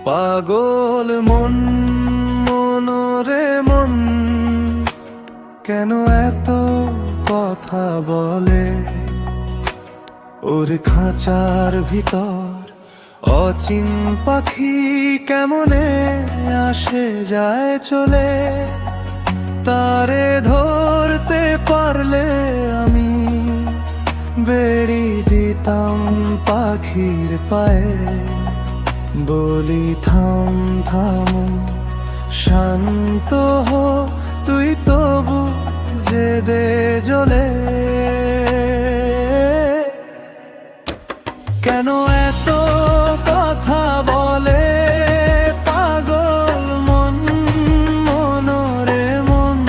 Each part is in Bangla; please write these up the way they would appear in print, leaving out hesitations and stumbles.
পাগল মন, মনরে মন, কেন এত কথা বলে? ওর খাঁচার ভিতর অচিন পাখি কেমনে আসে যায় চলে। তারে ধরতে পারলে আমি বেড়ি দিতাম পাখির পায়ে, বলি থাম থাম শান্ত হো, তুই তবু যে দে জ্বলে। কেন এত কথা বলে পাগল মন, মনরে মন,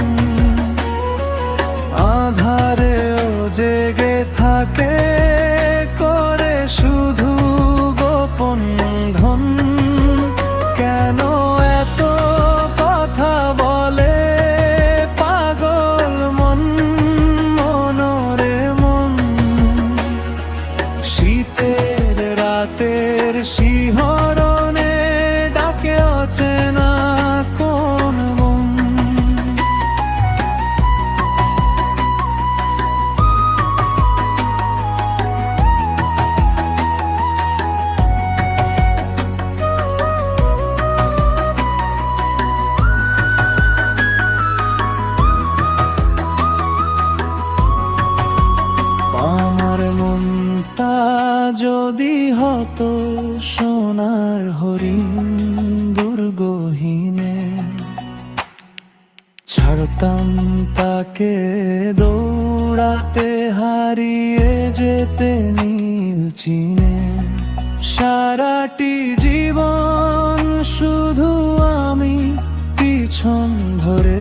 আধারেও জেগে থাকে করে শুধু গোপন ধন। কেন এত কথা বলে পাগল মন, মনরে মন, শীতের রাতের শিহরণে ডাকে অচেনা কোন মন। আমার মনটা যদি হতো সোনার হরিণ দুর্গহীনে, ছাড়তাম তাকে দৌড়াতে হারিয়ে যেতে নীল চিনে। সারাটি জীবন শুধু আমি পিছন ধরে